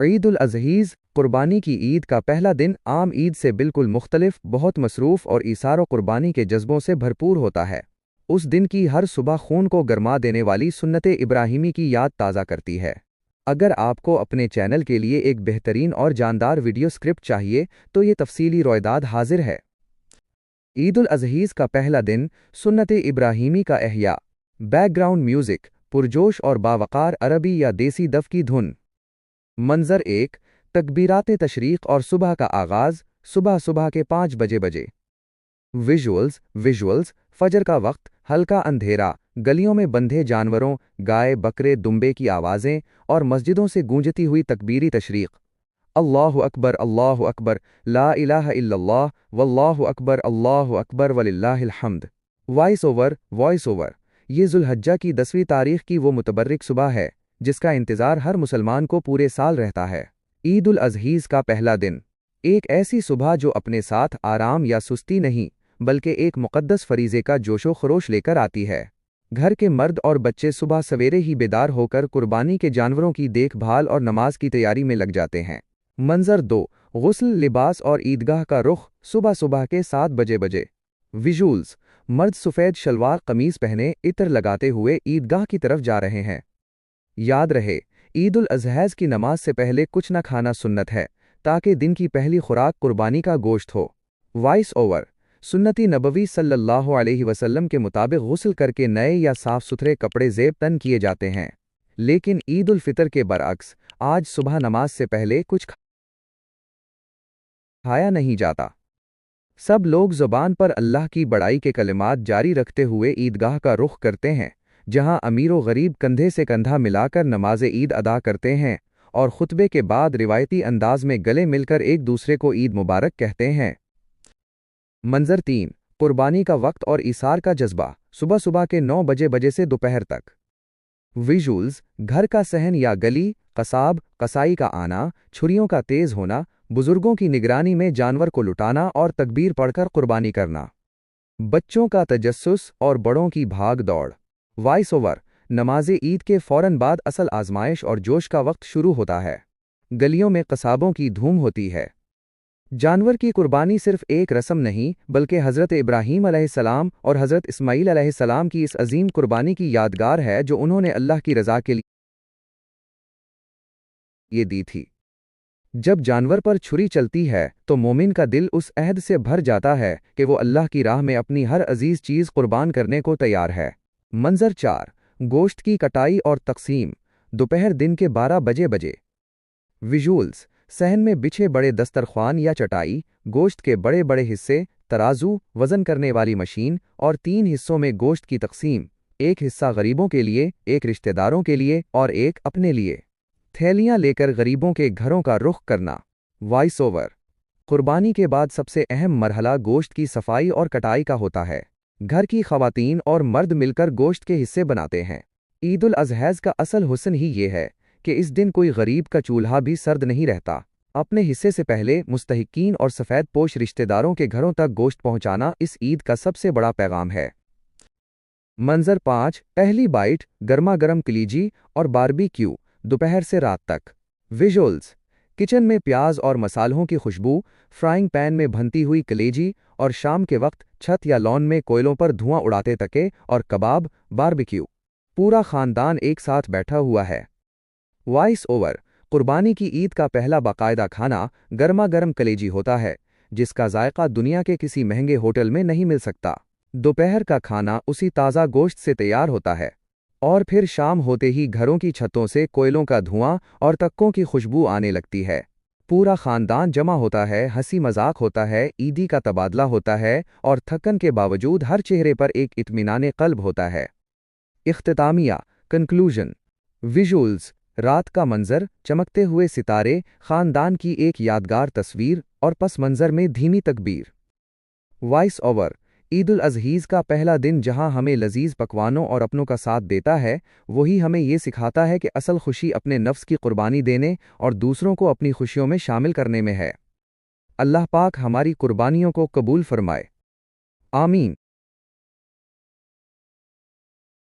عید الاضحیٰ قربانی کی عید کا پہلا دن عام عید سے بالکل مختلف، بہت مصروف اور ایثار و قربانی کے جذبوں سے بھرپور ہوتا ہے۔ اس دن کی ہر صبح خون کو گرما دینے والی سنت ابراہیمی کی یاد تازہ کرتی ہے۔ اگر آپ کو اپنے چینل کے لیے ایک بہترین اور جاندار ویڈیو سکرپٹ چاہیے تو یہ تفصیلی روایات حاضر ہے۔ عید الاضحیٰ کا پہلا دن، سنت ابراہیمی کا احیاء، بیک گراؤنڈ میوزک، پرجوش اور باوقار عربی یا دیسی دف کی دھن۔ منظر 1، تکبیرات تشریق اور صبح کا آغاز، صبح کے 5 بجے۔ ویژولز، فجر کا وقت، ہلکا اندھیرا، گلیوں میں بندھے جانوروں، گائے، بکرے، دمبے کی آوازیں اور مسجدوں سے گونجتی ہوئی تکبیری تشریق۔ اللہ اکبر، لا الہ الا اللہ، واللہ اکبر وللہ الحمد۔ وائس اوور، یہ ذوالحجہ کی 10ویں تاریخ کی وہ متبرک صبح ہے جس کا انتظار ہر مسلمان کو پورے سال رہتا ہے۔ عید الاضحیٰ کا پہلا دن، ایک ایسی صبح جو اپنے ساتھ آرام یا سستی نہیں بلکہ ایک مقدس فریضے کا جوش و خروش لے کر آتی ہے۔ گھر کے مرد اور بچے صبح سویرے ہی بیدار ہو کر قربانی کے جانوروں کی دیکھ بھال اور نماز کی تیاری میں لگ جاتے ہیں۔ منظر 2، غسل، لباس اور عیدگاہ کا رخ، صبح کے 7 بجے۔ ویژولز، مرد سفید شلوار قمیض پہنے عطر لگاتے ہوئے عیدگاہ کی طرف جا رہے ہیں۔ یاد رہے، عید الاضحیٰ کی نماز سے پہلے کچھ نہ کھانا سنت ہے تاکہ دن کی پہلی خوراک قربانی کا گوشت ہو۔ وائس اوور، سنت نبوی صلی اللہ علیہ وسلم کے مطابق غسل کر کے نئے یا صاف ستھرے کپڑے زیب تن کیے جاتے ہیں، لیکن عید الفطر کے برعکس آج صبح نماز سے پہلے کچھ کھایا نہیں جاتا۔ سب لوگ زبان پر اللہ کی بڑائی کے کلمات جاری رکھتے ہوئے عیدگاہ کا رخ کرتے ہیں، جہاں امیر و غریب کندھے سے کندھا ملا کر نماز عید ادا کرتے ہیں اور خطبے کے بعد روایتی انداز میں گلے مل کر ایک دوسرے کو عید مبارک کہتے ہیں۔ منظر 3، قربانی کا وقت اور ایثار کا جذبہ، صبح کے 9 بجے سے دوپہر تک۔ ویژولز، گھر کا صحن یا گلی، قصاب، قصائی کا آنا، چھریوں کا تیز ہونا، بزرگوں کی نگرانی میں جانور کو لٹانا اور تکبیر پڑھ کر قربانی کرنا۔ بچوں کا تجسس اور بڑوں کی بھاگ دوڑ۔ وائس اوور، نماز عید کے فوراً بعد اصل آزمائش اور جوش کا وقت شروع ہوتا ہے۔ گلیوں میں قصابوں کی دھوم ہوتی ہے۔ جانور کی قربانی صرف ایک رسم نہیں بلکہ حضرت ابراہیم علیہ السلام اور حضرت اسماعیل علیہ السلام کی اس عظیم قربانی کی یادگار ہے جو انہوں نے اللہ کی رضا کے لیے دی تھی۔ جب جانور پر چھری چلتی ہے تو مومن کا دل اس عہد سے بھر جاتا ہے کہ وہ اللہ کی راہ میں اپنی ہر عزیز چیز قربان کرنے کو تیار ہے۔ منظر 4، گوشت کی کٹائی اور تقسیم، دوپہر دن کے 12 بجے۔ ویژولز، صحن میں بچھے بڑے دسترخوان یا چٹائی، گوشت کے بڑے حصے، ترازو، وزن کرنے والی مشین اور 3 حصوں میں گوشت کی تقسیم، ایک حصہ غریبوں کے لیے، ایک رشتہ داروں کے لیے اور ایک اپنے لیے۔ تھیلیاں لے کر غریبوں کے گھروں کا رخ کرنا۔ وائس اوور، قربانی کے بعد سب سے اہم مرحلہ گوشت کی صفائی اور کٹائی کا ہوتا ہے۔ گھر کی خواتین اور مرد مل کر گوشت کے حصے بناتے ہیں۔ عید الاضحیٰ کا اصل حسن ہی یہ ہے کہ اس دن کوئی غریب کا چولہا بھی سرد نہیں رہتا۔ اپنے حصے سے پہلے مستحقین اور سفید پوش رشتہ داروں کے گھروں تک گوشت پہنچانا اس عید کا سب سے بڑا پیغام ہے۔ منظر 5، پہلی بائٹ، گرما گرم کلیجی اور باربی کیو، دوپہر سے رات تک۔ ویژولز، کچن میں پیاز اور مسالحوں کی خوشبو، فرائنگ پین میں بھنتی ہوئی کلیجی اور شام کے وقت چھت یا لان میں کوئلوں پر دھواں اڑاتے تکے اور کباب، باربیکیو۔ پورا خاندان ایک ساتھ بیٹھا ہوا ہے۔ وائس اوور، قربانی کی عید کا پہلا باقاعدہ کھانا گرما گرم کلیجی ہوتا ہے جس کا ذائقہ دنیا کے کسی مہنگے ہوٹل میں نہیں مل سکتا۔ دوپہر کا کھانا اسی تازہ گوشت سے تیار ہوتا ہے اور پھر شام ہوتے ہی گھروں کی چھتوں سے کوئلوں کا دھواں اور تکوں کی خوشبو آنے لگتی ہے۔ پورا خاندان جمع ہوتا ہے، ہنسی مذاق ہوتا ہے، عیدی کا تبادلہ ہوتا ہے اور تھکن کے باوجود ہر چہرے پر ایک اطمینان قلب ہوتا ہے۔ اختتامیہ، کنکلوژن۔ ویژولز، رات کا منظر، چمکتے ہوئے ستارے، خاندان کی ایک یادگار تصویر اور پس منظر میں دھیمی تکبیر۔ وائس اوور، عید الاضحیٰ کا پہلا دن جہاں ہمیں لذیذ پکوانوں اور اپنوں کا ساتھ دیتا ہے، وہی ہمیں یہ سکھاتا ہے کہ اصل خوشی اپنے نفس کی قربانی دینے اور دوسروں کو اپنی خوشیوں میں شامل کرنے میں ہے۔ اللہ پاک ہماری قربانیوں کو قبول فرمائے۔ آمین۔